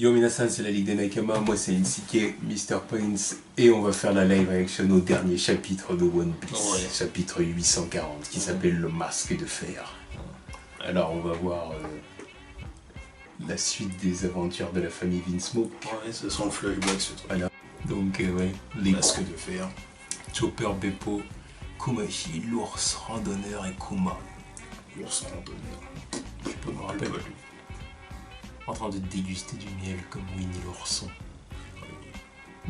Yo minasan, c'est la Ligue des Nakama, moi c'est Insike, Mr. Prince, et on va faire la live reaction au dernier chapitre de One Piece, chapitre 840, qui s'appelle Le Masque de Fer. Alors on va voir la suite des aventures de la famille Vinsmoke. Ouais, c'est son flashback ce truc. Voilà. Donc ouais, les Masque de Fer. Chopper, Beppo, Kumashi, l'ours randonneur et Kuma. L'ours randonneur. Je peux me rappeler. En train de déguster du miel comme Winnie l'ourson.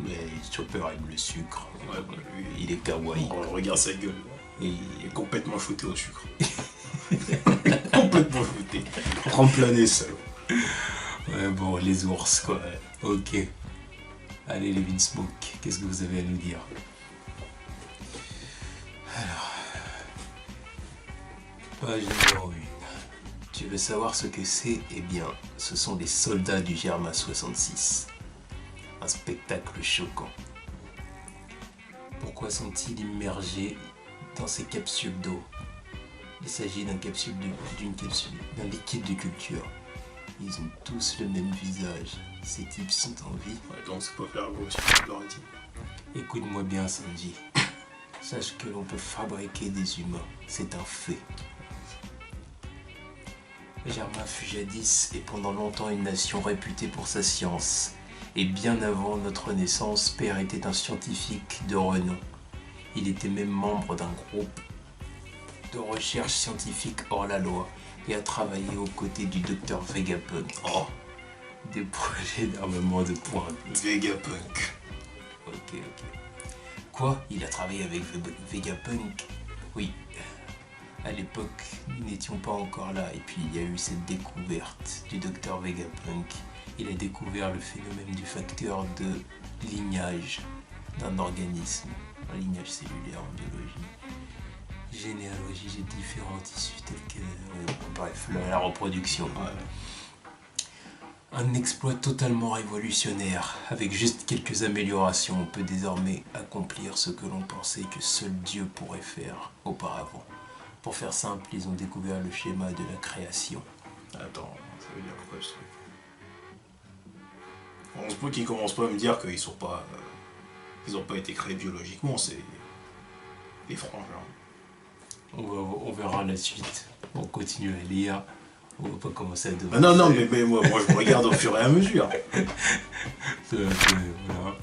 Mais Chopper aime le sucre. Ouais, bah, lui, il est kawaii. On regarde sa gueule. Et il est complètement shooté au sucre. Complètement shooté. Remplané, salaud. Ouais, bon, les ours, quoi. Ok. Allez, les Vinsmoke, qu'est-ce que vous avez à nous dire? Alors. Page numéro 1. Tu veux savoir ce que c'est? Eh bien, ce sont les soldats du Germa 66. Un spectacle choquant. Pourquoi sont-ils immergés dans ces capsules d'eau? Il s'agit d'un liquide de culture. Ils ont tous le même visage. Ces types sont en vie. Ouais, donc c'est pas faire aussi leur équipe. Écoute-moi bien, Sanji. Sache que l'on peut fabriquer des humains. C'est un fait. Germa fut jadis et pendant longtemps une nation réputée pour sa science. Et bien avant notre naissance, Père était un scientifique de renom. Il était même membre d'un groupe de recherche scientifique hors la loi et a travaillé aux côtés du docteur Vegapunk. Oh, des projets d'armement de pointe. Vegapunk. Ok. Quoi? Il a travaillé avec Vegapunk? Oui. À l'époque, nous n'étions pas encore là, et puis il y a eu cette découverte du docteur Vegapunk. Il a découvert le phénomène du facteur de lignage d'un organisme, un lignage cellulaire en biologie. Généalogie des différentes issues telles que... bref, la reproduction. Ouais. Un exploit totalement révolutionnaire. Avec juste quelques améliorations, on peut désormais accomplir ce que l'on pensait que seul Dieu pourrait faire auparavant. Pour faire simple, ils ont découvert le schéma de la création. Attends, ça veut dire quoi ce truc? On se peut qu'ils commencent pas à me dire qu'ils sont pas... ils ont pas été créés biologiquement, c'est... les frangins. On verra la suite. On continue à lire. On va pas commencer à devoir... Non, mais moi je regarde au fur et à mesure. Voilà.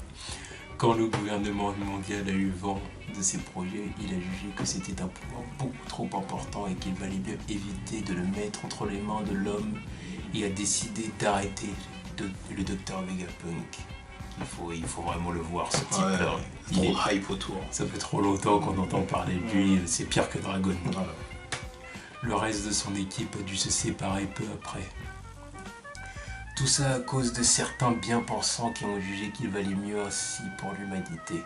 Quand le gouvernement mondial a eu vent de ces projets, il a jugé que c'était un pouvoir beaucoup trop important et qu'il valait bien éviter de le mettre entre les mains de l'homme et a décidé d'arrêter le docteur Vegapunk. Il faut vraiment le voir, ce type-là. Il est trop hype autour. Ça fait trop longtemps qu'on entend parler de lui, c'est pire que Dragon. Le reste de son équipe a dû se séparer peu après. Tout ça à cause de certains bien-pensants qui ont jugé qu'il valait mieux ainsi pour l'humanité.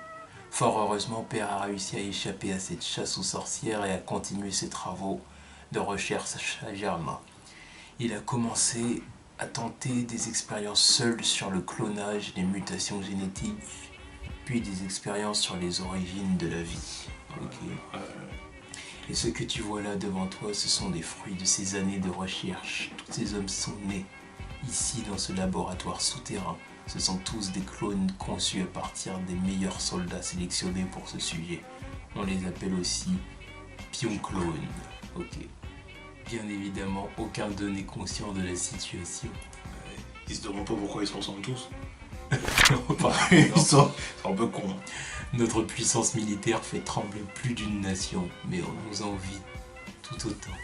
Fort heureusement, Père a réussi à échapper à cette chasse aux sorcières et à continuer ses travaux de recherche à Germa. Il a commencé à tenter des expériences seul sur le clonage, les mutations génétiques, puis des expériences sur les origines de la vie. Okay. Et ce que tu vois là devant toi, ce sont des fruits de ces années de recherche. Tous ces hommes sont nés ici dans ce laboratoire souterrain. Ce sont tous des clones conçus à partir des meilleurs soldats sélectionnés pour ce sujet. On les appelle aussi pion-clones. Ok. Bien évidemment, aucun d'eux n'est conscient de la situation. Ils se demandent pas pourquoi ils se ressemblent tous. Ils sont un peu cons. Notre puissance militaire fait trembler plus d'une nation, mais on nous envie tout autant,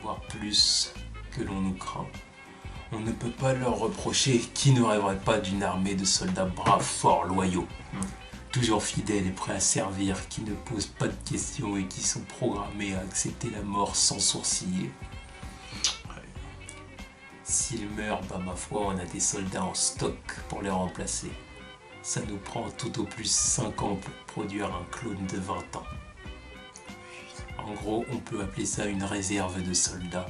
voire plus que l'on nous craint. On ne peut pas leur reprocher qui ne rêverait pas d'une armée de soldats braves, forts, loyaux, toujours fidèles et prêts à servir, qui ne posent pas de questions et qui sont programmés à accepter la mort sans sourciller. S'ils meurent, ma foi, on a des soldats en stock pour les remplacer. Ça nous prend tout au plus 5 ans pour produire un clone de 20 ans. En gros, on peut appeler ça une réserve de soldats.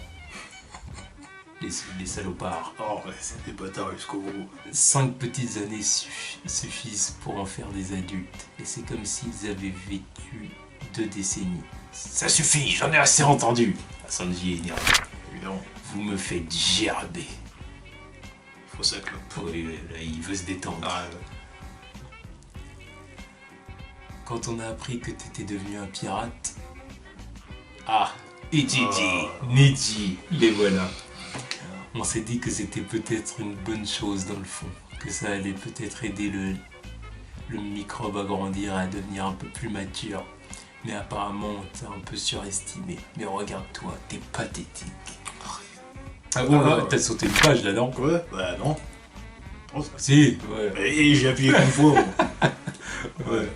Les salopards. Oh, c'est des bâtards jusqu'au bout. 5 petites années suffisent pour en faire des adultes. Et c'est comme s'ils avaient vécu 2 décennies. Ça suffit, j'en ai assez entendu. Sanji est énervé. Évidemment. Vous me faites gerber. Il Faut sa clope. Oui, là, il veut se détendre. Ah, Quand on a appris que t'étais devenu un pirate... Ah, Ichiji, Niji, les voilà. On s'est dit que c'était peut-être une bonne chose dans le fond, que ça allait peut-être aider le microbe à grandir et à devenir un peu plus mature. Mais apparemment, on t'a un peu surestimé. Mais regarde-toi, t'es pathétique. Ah bon, t'as sauté une page là, non? ouais, bah non. Oh, Si, ouais. et j'ai appuyé qu'une fois. Moi. Ouais.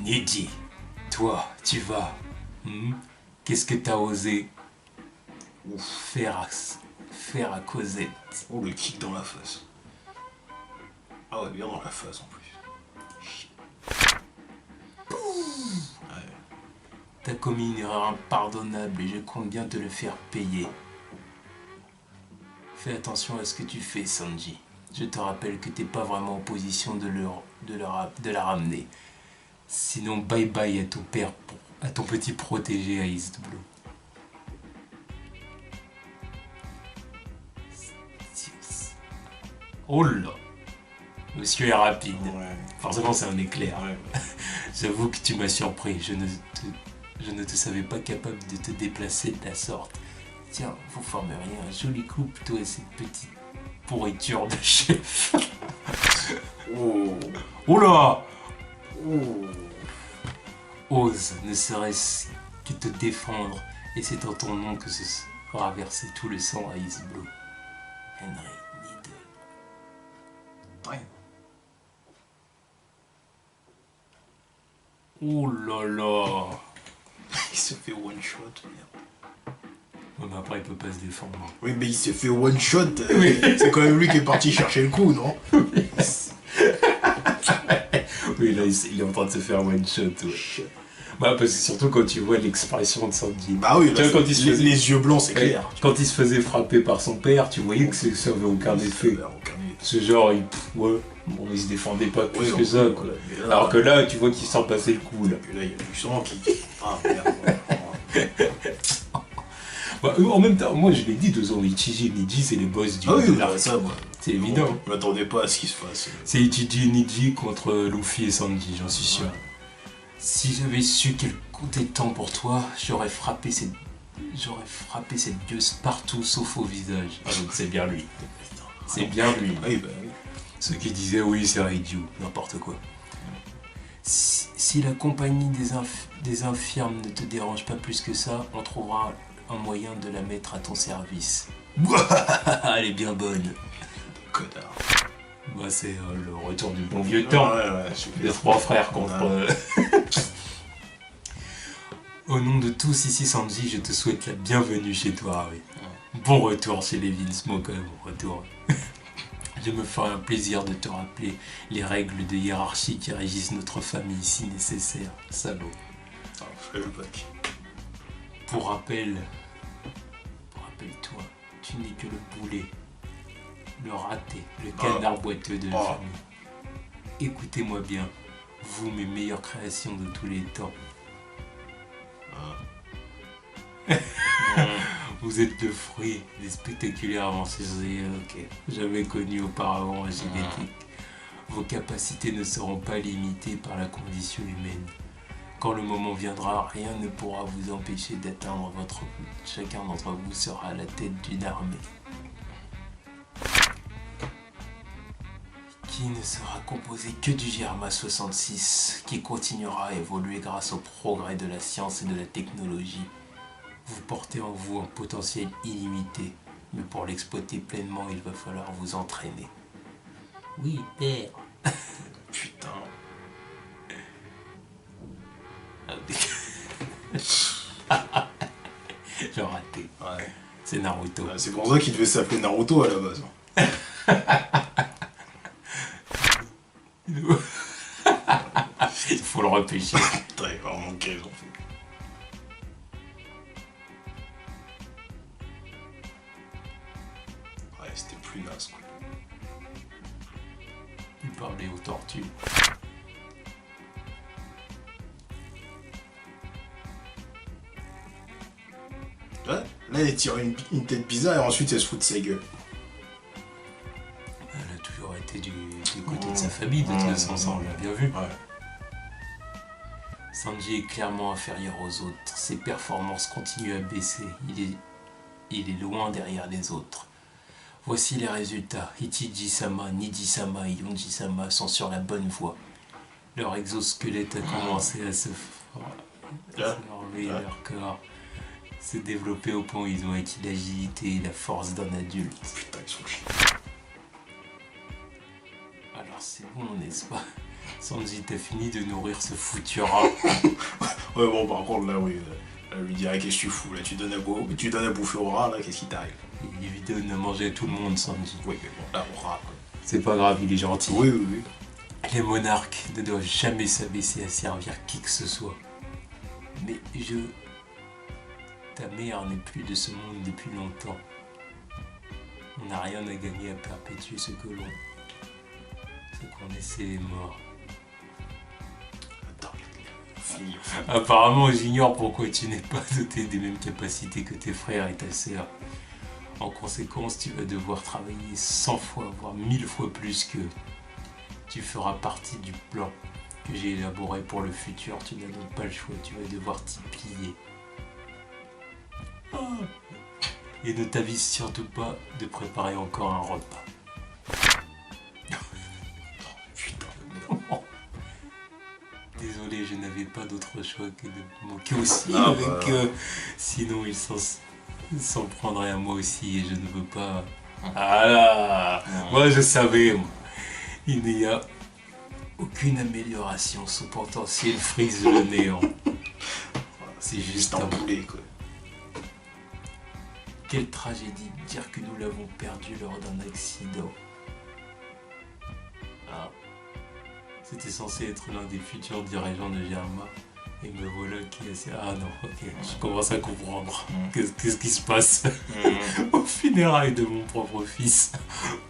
Niji, toi, tu vas. Qu'est-ce que t'as osé faire à Cosette? Oh, le kick dans la face. Ah ouais, bien dans la face en plus. Ouais. T'as commis une erreur impardonnable et je compte bien te le faire payer. Fais attention à ce que tu fais, Sanji. Je te rappelle que t'es pas vraiment en position de la ramener. Sinon, bye bye à ton père, à ton petit protégé à East Blue. Oh là! Monsieur est rapide. Ouais. Forcément, c'est un éclair. Ouais. J'avoue que tu m'as surpris. Je ne te savais pas capable de te déplacer de la sorte. Tiens, vous formeriez un joli couple, toi et cette petite pourriture de chef. Oh. Oh là! Oh. Ose, ne serait-ce que te défendre, et c'est en ton nom que se sera versé tout le sang à East Blue. Henry Needle. Ouais. Oh là là! Il se fait one shot, merde. Ouais, mais après, il peut pas se défendre. Oui, mais il s'est fait one shot. C'est quand même lui qui est parti chercher le coup, non? Oui, là, il est en train de se faire one shot. Ouais. Bah, parce que surtout quand tu vois l'expression de Sanji. Bah oui, tu vois, quand il se faisait... les yeux blancs, c'est Ouais, clair. quand il se faisait frapper par son père, tu voyais que ça avait aucun effet. Ce genre, il se défendait pas plus que ça, quoi. Là, Alors que là, tu vois qu'il sent passer le coup, là. Et là, il y a du sang qui... Ah, merde. Bah, en même temps, moi je l'ai dit, Ichiji et Niji, c'est les boss du Ah oui, de bah, l'arc. ça, moi. C'est évident. Je m'attendais pas à ce qu'il se fasse. C'est Ichiji et Niji contre Luffy et Sanji, j'en suis sûr. Ouais. Si j'avais su qu'il comptait tant pour toi, j'aurais frappé cette gueuse partout sauf au visage. Ah donc c'est bien lui. C'est bien lui. Oui, bah oui. Ceux qui disaient oui c'est Raiju, n'importe quoi. Si la compagnie des infirmes ne te dérange pas plus que ça, on trouvera un moyen de la mettre à ton service. Elle est bien bonne. Connard. Bah c'est le retour du bon vieux temps. Ouais, super. Les trois frères contre... Au nom de tous ici, Sanji, je te souhaite la bienvenue chez toi, oui. Bon retour chez les Vinsmoke, bon retour. Je me ferai un plaisir de te rappeler les règles de hiérarchie qui régissent notre famille si nécessaire. Salaud. Flashback. Pour rappel-toi, tu n'es que le boulet, le raté, le canard boiteux de la famille. Écoutez-moi bien, vous, mes meilleures créations de tous les temps. Vous êtes le fruit des spectaculaires avancées jamais connues auparavant à Génétique. Vos capacités ne seront pas limitées par la condition humaine. Quand le moment viendra, rien ne pourra vous empêcher d'atteindre votre but. Chacun d'entre vous sera à la tête d'une armée qui ne sera composée que du Germa 66, qui continuera à évoluer grâce au progrès de la science et de la technologie. Vous portez en vous un potentiel illimité, mais pour l'exploiter pleinement, il va falloir vous entraîner. Oui, père. Putain. J'ai raté. Ouais. C'est Naruto. C'est pour ça qu'il devait s'appeler Naruto à la base. Il faut le repêcher. Très vraiment qu'ils ont fait. Ouais, c'était plus naze quoi. Il parlait aux tortues. Ouais, là il tire une tête bizarre et ensuite elle se fout de sa gueule. était du côté de sa famille, de toute façon, ça on l'a bien vu. Ouais. Sanji est clairement inférieur aux autres. Ses performances continuent à baisser. Il est loin derrière les autres. Voici les résultats. Ichiji-sama, Niji-sama et Yonji-sama sont sur la bonne voie. Leur exosquelette a commencé à se former, leur corps s'est développé au point où ils ont acquis l'agilité et la force d'un adulte. Putain, ils sont chiants. Alors c'est bon, n'est-ce pas? Sanji, t'as fini de nourrir ce foutu rat. Ouais, bon, par contre, là, oui. Là, lui dirait, qu'est-ce que tu fous? Là, tu donnes à bouffer au rat, là, qu'est-ce qui t'arrive? Il évite de manger tout le monde, Sanji. Oui, mais bon, là, au rat, quoi. C'est pas grave, il est gentil. Oui, oui, oui. Les monarques ne doivent jamais s'abaisser à servir qui que ce soit. Mais ta mère n'est plus de ce monde depuis longtemps. On n'a rien à gagner à perpétuer ce que l'on. Ce qu'on essaie est mort. Attends, fini. Apparemment, j'ignore pourquoi tu n'es pas doté des mêmes capacités que tes frères et ta sœur. En conséquence, tu vas devoir travailler 100 fois, voire 1000 fois plus qu'eux. Tu feras partie du plan que j'ai élaboré pour le futur. Tu n'as donc pas le choix, tu vas devoir t'y plier. Et ne t'avise surtout pas de préparer encore un repas. Putain. Désolé, je n'avais pas d'autre choix que de me moquer aussi Ah, avec bah. sinon il s'en prendrait à moi aussi et je ne veux pas. Ah là, moi je savais, moi. Il n'y a aucune amélioration, son potentiel frise le néant. C'est juste un un boulet, quoi. Quelle tragédie de dire que nous l'avons perdu lors d'un accident. Ah. C'était censé être l'un des futurs dirigeants de Germa. Et me voilà qui est assez... Ah non, ok, je commence à comprendre. Qu'est-ce qui se passe au funérailles de mon propre fils,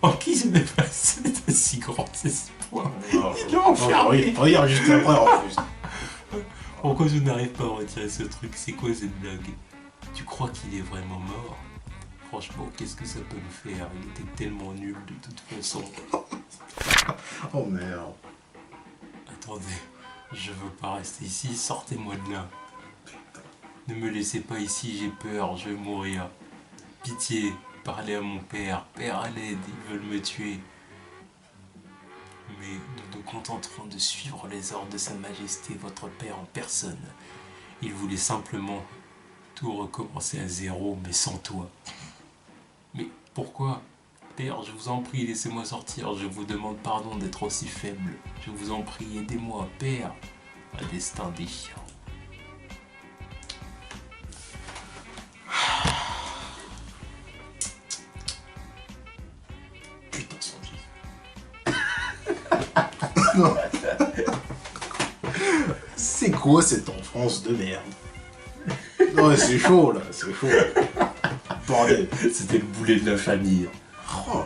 en qui je n'ai pas de si grand espoir. Il est enfermé. Regarde juste après, en plus. Pourquoi je n'arrive pas à retirer ce truc? C'est quoi cette blague? Tu crois qu'il est vraiment mort? Franchement, qu'est-ce que ça peut me faire? Il était tellement nul de toute façon. Oh merde. Attendez, je veux pas rester ici, sortez-moi de là. Ne me laissez pas ici, j'ai peur, je vais mourir. Pitié, parlez à mon père. Père, à l'aide, ils veulent me tuer. Mais nous nous contenterons de suivre les ordres de Sa Majesté, votre père en personne. Il voulait simplement tout recommencer à zéro, mais sans toi. Mais pourquoi? Père, je vous en prie, laissez-moi sortir. Je vous demande pardon d'être aussi faible. Je vous en prie, aidez-moi, Père. Un destin déchirant. Putain, Sanji. C'est quoi cette enfance de merde? Non, mais c'est chaud, là, c'est chaud. Bordel. C'était le boulet de la famille. Oh.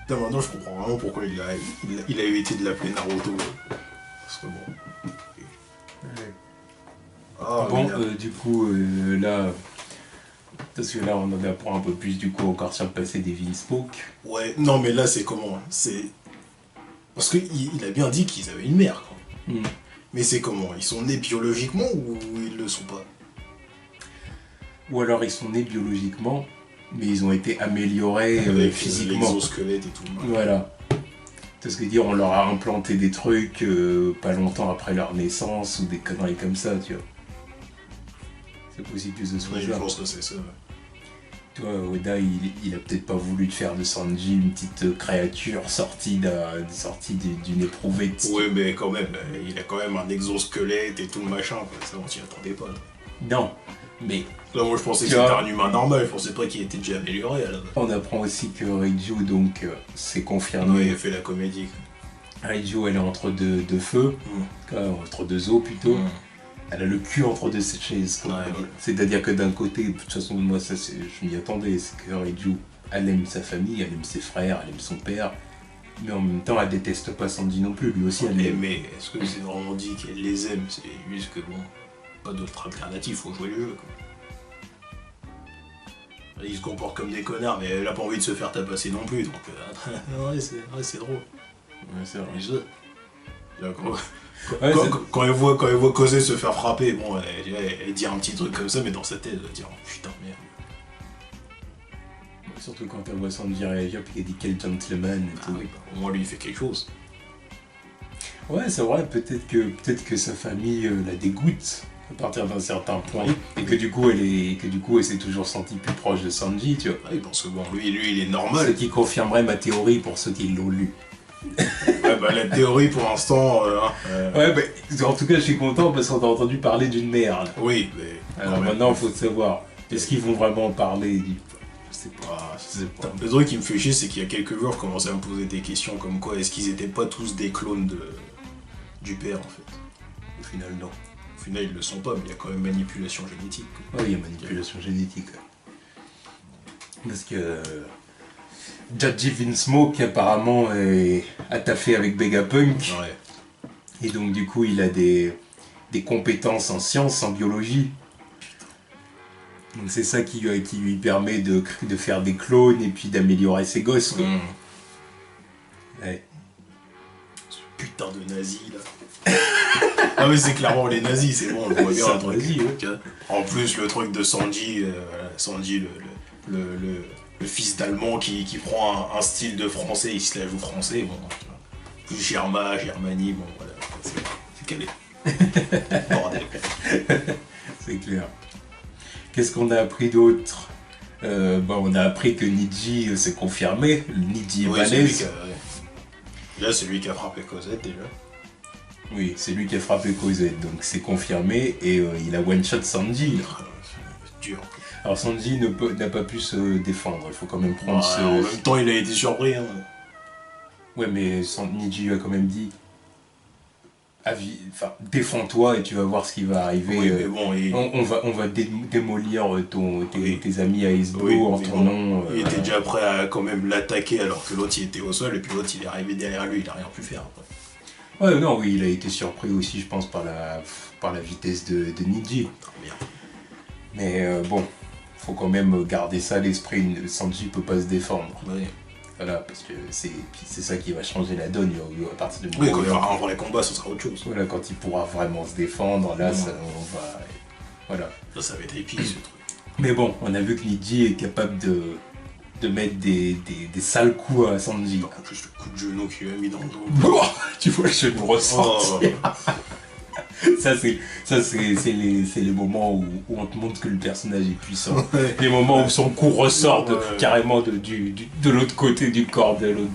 Putain, maintenant, je comprends vraiment pourquoi il a évité de l'appeler Naruto. Parce que bon... Ah, Bon, merde. du coup, là... Parce que là, on en apprend un peu plus, du coup, encore sur le passé des Vinspoke. Ouais, non, mais là, c'est comment? C'est... Parce qu'il a bien dit qu'ils avaient une mère, quoi. Mais c'est comment? Ils sont nés biologiquement ou ils le sont pas? Ou alors, ils sont nés biologiquement, mais ils ont été améliorés Avec physiquement. l'exosquelette et tout. Voilà. C'est ce que dire, on leur a implanté des trucs pas longtemps après leur naissance ou des conneries comme ça, tu vois. C'est possible que ce soit Ouais, je ça. pense que c'est ça. Toi, Oda, il a peut-être pas voulu te faire de Sanji une petite créature sortie d'une éprouvette. Ouais, mais quand même, il a quand même un exosquelette et tout le machin, quoi. Ça, on s'y attendait pas. Non, mais Là, moi, je pensais que Tu c'était vois. un humain normal, je pensais pas qu'il était déjà amélioré, à la base. on apprend aussi que Reiju, donc, c'est Ouais, confirmé. il a fait la comédie. Reiju, elle est entre deux feux, entre deux eaux plutôt. Elle a le cul entre deux chaises. Quoi. Ouais, ouais. C'est-à-dire que d'un côté, de toute façon, moi, ça, je m'y attendais, c'est que Reiju, elle aime sa famille, elle aime ses frères, elle aime son père, mais en même temps, elle déteste pas Sanji non plus, lui aussi, elle l'aime. Mais est-ce que c'est vraiment dit qu'elle les aime? C'est juste que bon, pas d'autre alternative, faut jouer le jeu, quoi. Ils se comportent comme des connards, mais elle a pas envie de se faire tabasser non plus, donc ouais, c'est drôle. Ouais, c'est vrai. Quand elle voit Cosé se faire frapper, bon, elle dit un petit truc comme ça, mais dans sa tête, elle va dire, oh, putain, merde. Surtout quand elle voit Sanji réagir, puis qu'elle dit quel gentleman et tout. Oui, bah, au moins lui il fait quelque chose. Ouais, c'est vrai, peut-être que sa famille la dégoûte à partir d'un certain point, et que du coup elle s'est toujours sentie plus proche de Sanji, tu vois. Oui, parce que bon, lui il est normal. Ce qui confirmerait ma théorie pour ceux qui l'ont lu. Ouais, bah la théorie pour l'instant... Ouais, bah, en tout cas je suis content parce qu'on a entendu parler d'une merde. Oui, mais... Alors maintenant il faut savoir, est-ce qu'ils vont vraiment parler du... Je sais pas. Le truc qui me fait chier, c'est qu'il y a quelques jours, je commençais à me poser des questions comme quoi, est-ce qu'ils étaient pas tous des clones du père, en fait. Au final, non. Au final, ils le sont pas, mais il y a quand même manipulation génétique. Oui, il y a manipulation génétique. Parce que... Judge Vince Smoke, apparemment, a taffé avec Vegapunk. Ouais. Et donc, du coup, il a des compétences en sciences, en biologie. Donc, c'est ça qui lui permet de faire des clones et puis d'améliorer ses gosses, quoi. Ouais. Ce putain de nazi, là. Ah mais c'est clairement les nazis, c'est bon, on le voit bien. C'est un nazi, ouais. En plus, le truc de Sanji, le fils d'allemand qui prend un style de français, il se la joue français, bon, plus Germanie, bon voilà, c'est calé. Bordel. C'est clair. Qu'est-ce qu'on a appris d'autre? On a appris que Niji s'est confirmé, Niji est balèze. Là, c'est lui qui a frappé Cosette déjà. Oui, c'est lui qui a frappé Cosette, donc c'est confirmé, et il a one-shot Sanji. Dur. Alors Sanji n'a pas pu se défendre, il faut quand même prendre ce... En même temps, il a été surpris. Hein. Ouais, mais Niji lui a quand même dit... défends-toi et tu vas voir ce qui va arriver. Oui, mais bon, on va démolir tes amis à Isbo en ton nom. Il était déjà prêt à quand même l'attaquer alors que l'autre il était au sol et puis l'autre il est arrivé derrière lui, il a rien pu faire après. Ouais, non, oui, il a été surpris aussi, je pense, par la vitesse de Niji. Mais bon, faut quand même garder ça à l'esprit. Sanji peut pas se défendre. Oui. Voilà, parce que c'est ça qui va changer la donne à partir de... Oui, quand il y aura un vrai combat, ce sera autre chose. Voilà, quand il pourra vraiment se défendre, là, on va... Voilà. Là, ça va être épique, ce truc. Mais bon, on a vu que Niji est capable de mettre des sales coups à Sanji. En plus, le coup de genou qu'il lui a mis dans le dos. Tu vois le genou ressortir. Ça, c'est les moments où on te montre que le personnage est puissant. Ouais. Les moments où son cou ressort carrément de l'autre côté du corps de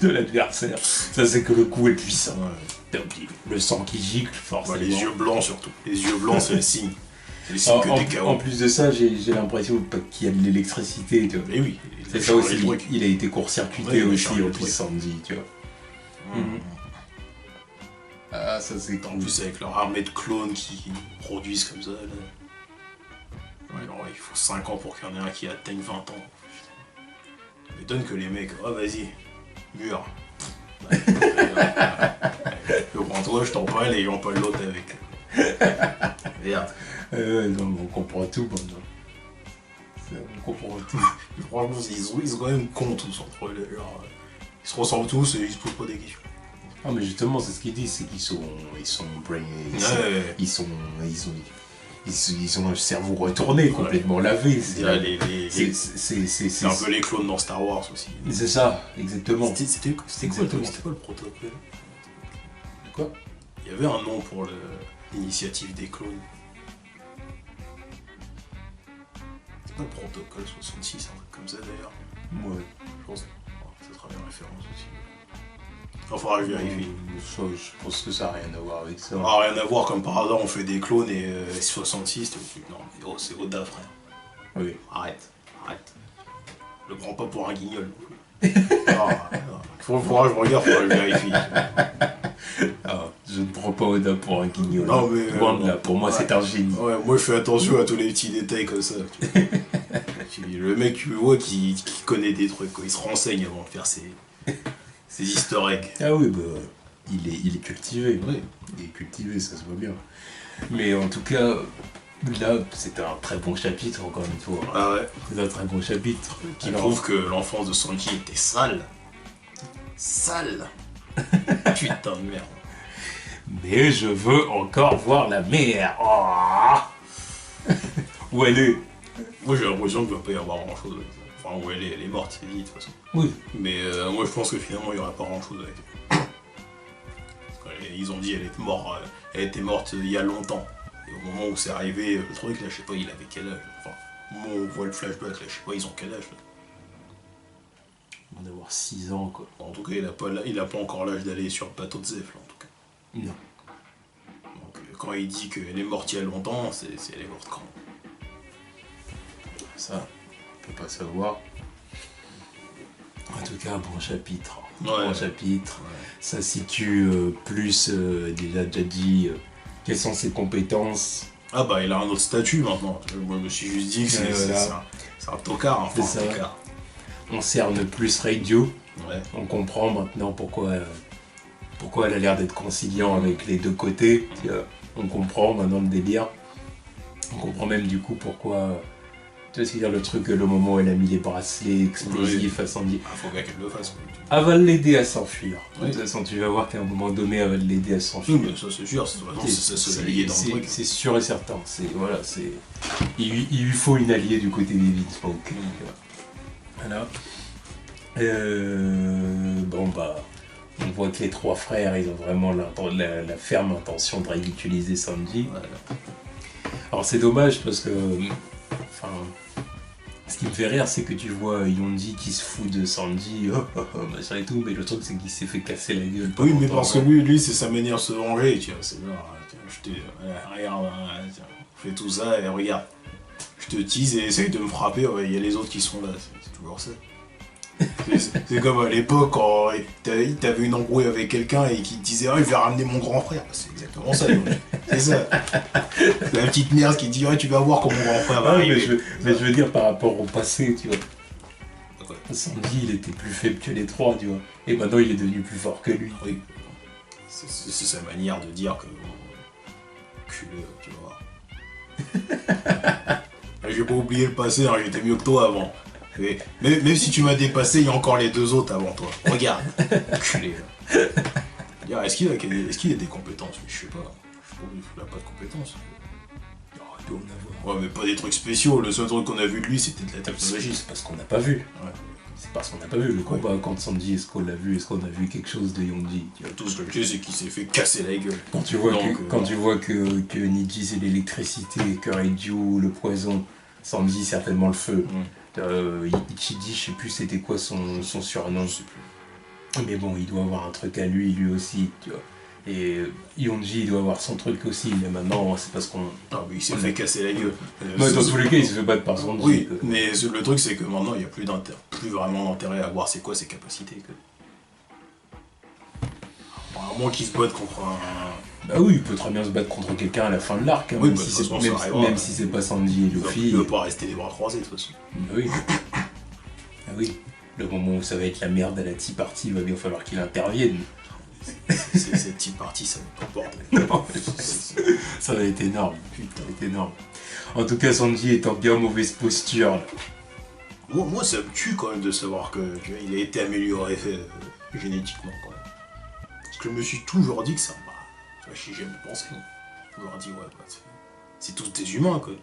l'adversaire. Ça, c'est que le coup est puissant. Ouais. Le sang qui gicle, forcément. Les yeux blancs, surtout. Les yeux blancs, c'est le signe. C'est le signe que t'es KO. En plus de ça, j'ai l'impression qu'il y a de l'électricité. Mais oui. C'est ça aussi. Il a été court-circuité aussi, en plus, Sanji, tu vois. Ah, ça c'est en plus avec leur armée de clones qui produisent comme ça. Là. Ouais, alors, il faut 5 ans pour qu'il y en ait un qui atteigne 20 ans. Ça m'étonne que les mecs, oh vas-y, mûr. Je prends toi, je t'empale et j'empale l'autre avec. Merde. Non, on comprend tout maintenant. On comprend tout. Franchement, ils sont quand même cons tous entre eux. Genre, ils se ressemblent tous et ils se posent pas des questions. Ah mais justement c'est ce qu'ils disent, c'est qu'ils sont brain, ils ont un cerveau retourné, complètement lavé. C'est un peu les clones dans Star Wars aussi. C'est ça, exactement. C'était quoi le protocole? De quoi? Il y avait un nom pour l'initiative des clones. C'est pas le protocole 66, un truc comme ça d'ailleurs. Ouais, je pense. Ça sera bien référence aussi. Enfin, je vérifie. Je pense que ça n'a rien à voir avec ça. Ah, rien à voir, comme par hasard, on fait des clones et 66, non, mais c'est Oda, frère. Oui. Arrête. Le prends pas pour un guignol. Faudra que je regarde, faudra que je vérifie. Je ne prends pas Oda pour un guignol. Non, mais. Loin de là, pour moi, c'est un génie. Ouais, moi, je fais attention à tous les petits détails comme ça. Le mec, tu vois, qui connaît des trucs, quoi. Il se renseigne avant de faire ses easter eggs. Ah oui, bah, il est cultivé. Oui. Il est cultivé, ça se voit bien. Mais en tout cas, Là, c'était un très bon chapitre, encore une fois. Ah ouais. C'est un très bon chapitre. Qui prouve que l'enfance de Sanji était sale. Sale. Putain de merde. Mais je veux encore voir la mère. Oh. Où elle est? Moi j'ai l'impression qu'il ne va pas y avoir grand chose. Enfin, où elle est morte, c'est dit de toute façon. Oui. Mais moi je pense que finalement il n'y aura pas grand chose avec elle. Ils ont dit elle était morte il y a longtemps. Et au moment où c'est arrivé, le truc là, je sais pas, il avait quel âge. Enfin, au moment où on voit le flashback là, je sais pas, ils ont quel âge là. On va avoir 6 ans quoi. En tout cas, il a pas encore l'âge d'aller sur le bateau de Zef là en tout cas. Non. Donc quand il dit qu'elle est morte il y a longtemps, c'est elle est morte quand? Ça, on peut pas savoir. En tout cas, un bon chapitre. Ouais. Bon chapitre. Ouais. Ça situe plus, déjà dit, quelles sont ses compétences. Ah bah il a un autre statut maintenant. Moi je me suis juste dit que c'est un tocard, enfin c'est un ça. tocard. On cerne plus Radio. Ouais. On comprend maintenant pourquoi elle a l'air d'être conciliant avec les deux côtés. On comprend maintenant le délire. On comprend même du coup pourquoi... Tu vois ce qu'il y a le truc, le moment où elle a mis les bracelets explosifs à Sandy. Ah, faut bien qu'elle le fasse. Elle va l'aider à s'enfuir. Oui. De toute façon, tu vas voir qu'à un moment donné, elle va l'aider à s'enfuir. Oui, mais ça c'est sûr, c'est ça se allier dans le truc. C'est sûr et certain. Il lui faut une alliée du côté des Vince. Donc, voilà. Bon bah, on voit que les trois frères, ils ont vraiment la ferme intention de ridiculiser Sanji. Voilà. Alors c'est dommage parce que, enfin, ce qui me fait rire, c'est que tu vois Yonji qui se fout de Sanji, machin et tout, mais le truc c'est qu'il s'est fait casser la gueule. Oui, mais parce que lui c'est sa manière de se venger, tu vois, c'est genre, regarde, tiens, fais tout ça et regarde, je te tease et essaye de me frapper, il y a les autres qui sont là, c'est toujours ça. C'est comme à l'époque quand t'avais une embrouille avec quelqu'un et qui te disait je vais ramener mon grand frère. C'est exactement ça. C'est ça. C'est la petite merde qui dit tu vas voir comment mon grand frère va arriver. Mais je veux dire par rapport au passé, tu vois. Okay. Sanji il était plus faible que les trois, tu vois. Et maintenant il est devenu plus fort que lui. Oui. C'est sa manière de dire que culé, tu vas voir. J'ai pas oublié le passé, hein, j'étais mieux que toi avant. Mais même si tu m'as dépassé, il y a encore les deux autres avant toi. Regarde, culé. Est-ce qu'il a des compétences? Mais je sais pas. Je trouve qu'il a pas de compétences. Il doit en avoir. Ouais, mais pas des trucs spéciaux. Le seul truc qu'on a vu de lui, c'était de la technologie. C'est parce qu'on n'a pas vu. Ouais. C'est parce qu'on n'a pas vu le combat contre Sanji. Est-ce qu'on l'a vu? Est-ce qu'on a vu quelque chose de Yonji? Tout ce que je sais, c'est qu'il s'est fait casser la gueule. Quand tu vois que Niji c'est l'électricité, que Reiju le poison, Sanji certainement le feu. Ichiji, je sais plus c'était quoi son surnom. Je sais plus. Mais bon, il doit avoir un truc à lui aussi, tu vois. Et Yonji, il doit avoir son truc aussi, mais maintenant, c'est parce qu'on... Ah oui, il s'est fait casser la gueule. Mais dans tous les cas, il se fait battre par Sanji. Oui, mais le truc, c'est que maintenant, il n'y a plus vraiment d'intérêt à voir c'est quoi ses capacités. À moins qu'il se batte contre un... Bah oui, il peut très bien se battre contre quelqu'un à la fin de l'arc, hein, oui, même si c'est pas Sanji et Luffy. Il ne peut pas rester les bras croisés de toute façon. Bah oui. Ah oui. Le moment où ça va être la merde à la Tea Party, il va bien falloir qu'il intervienne. Cette Tea Party, ça va pas bordel. Non, ça va être énorme. Putain, ça va être énorme. En tout cas, Sanji est en bien mauvaise posture. Là. Moi, ça me tue quand même de savoir qu'il a été amélioré génétiquement quand même. Parce que je me suis toujours dit que ça m'a... Je sais jamais pensé. Je me suis dit, c'est tous des humains, quoi.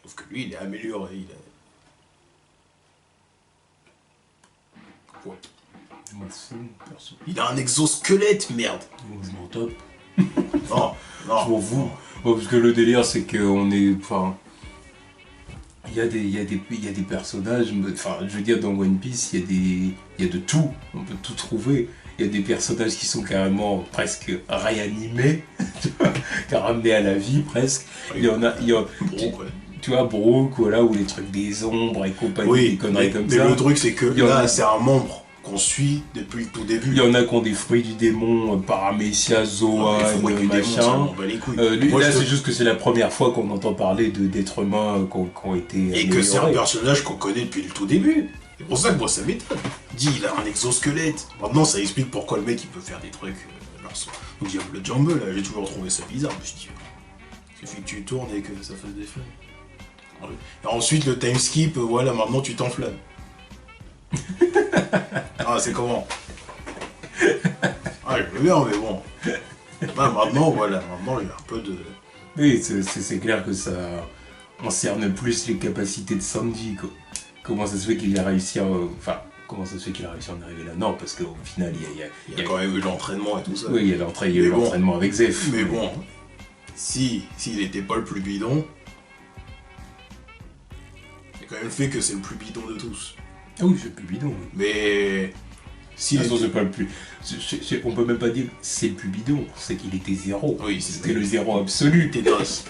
Sauf que lui, il est amélioré, Ouais. Il a un exosquelette, merde. Je m'en top. Non. Je m'en fous. Bon, parce que le délire, c'est qu'on est... Enfin... Il y a des personnages... Enfin, je veux dire, dans One Piece, il y a de tout. On peut tout trouver. Il y a des personnages qui sont carrément presque réanimés, ramenés à la vie presque. Il y en a... Tu vois, Brook, voilà, ou les trucs des ombres et compagnie, des conneries comme ça. Mais le truc, c'est que là, c'est un membre qu'on suit depuis le tout début. Il y en a qui ont des fruits du démon, Paramecia, Zoa, machin. Là, c'est juste que c'est la première fois qu'on entend parler d'êtres humains qui ont été améliorés. Et que c'est un personnage qu'on connaît depuis le tout début. C'est pour ça que moi, ça m'étonne. Dis, il a un exosquelette. Maintenant, ça explique pourquoi le mec, il peut faire des trucs. Donc, le Jumble, là, j'ai toujours trouvé ça bizarre. Je me suis dit, Il suffit que tu tournes et que ça fasse des flammes. Et ensuite, le time skip, voilà, maintenant tu t'enflammes. Ah, c'est comment? Ah, je veux bien, mais bon. Ah, maintenant, voilà, maintenant, il y a un peu de... Oui, c'est clair que ça concerne plus les capacités de Sanji, quoi. Comment ça se fait qu'il a réussi à... Enfin, comment ça se fait qu'il a réussi à en arriver là? Non, parce qu'au final, il y a quand même eu l'entraînement et tout ça. Oui, il y a eu l'entraînement avec Zef. Mais bon, s'il n'était pas le plus bidon, il y a quand même le fait que c'est le plus bidon de tous. Ah oui, c'est le plus bidon. Oui. Mais... Si c'est pas le plus... on peut même pas dire que c'est le plus bidon, c'est qu'il était zéro. Oui, c'était le zéro absolu. T'es noce.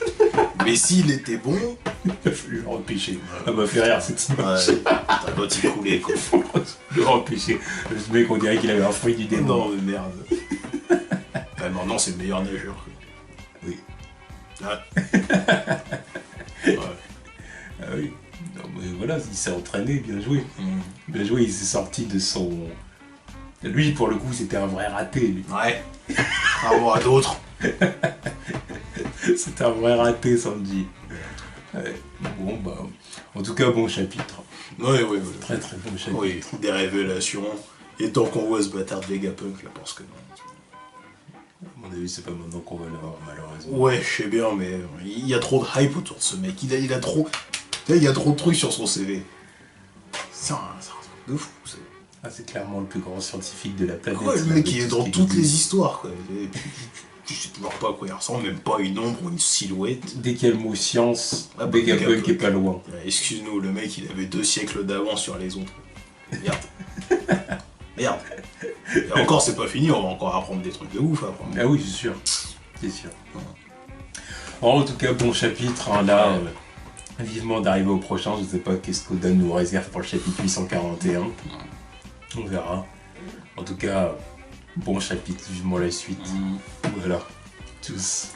Mais s'il était bon... Il a fallu le repêcher. Ça m'a fait rire cette image. Ouais, t'as pas t'y couler, quoi. Le repêcher. Ce mec, on dirait qu'il avait un fruit du démon. Non, mais merde. Ouais, maintenant, c'est le meilleur nageur, quoi. Oui. Ah. Ouais. Ah oui. Non, mais voilà, il s'est entraîné, bien joué. Bien joué, il s'est sorti de son... Lui, pour le coup, c'était un vrai raté, lui. Ouais. Bravo à d'autres. C'était un vrai raté, Sanji. Ouais. Bon, bah... En tout cas, bon chapitre. Ouais. Très très bon chapitre. Oui, des révélations. Et tant qu'on voit ce bâtard de Vegapunk, là, parce que... À mon avis, c'est pas maintenant qu'on va l'avoir, malheureusement. Ouais, je sais bien, mais il y a trop de hype autour de ce mec. Il a trop... Il y a trop de trucs sur son CV. C'est un truc de fou, c'est... Ah, c'est clairement le plus grand scientifique de la planète. Ouais, le mec, il est dans toutes les histoires, quoi. Et puis, tu sais toujours pas à quoi il ressemble, même pas une ombre ou une silhouette. Dès qu'il y a le mot science, Ah, Vegapunk est pas loin. Excuse-nous, le mec, il avait 2 siècles d'avance sur les autres. Merde. Merde. Et encore, c'est pas fini, on va encore apprendre des trucs de ouf après. Ah oui, c'est sûr. C'est sûr. En tout cas, bon chapitre, hein, là... Vivement d'arriver au prochain, je sais pas qu'est-ce qu'Oda nous réserve pour le chapitre 841. On verra. En tout cas, bon chapitre, vivement la suite. Voilà. Tous.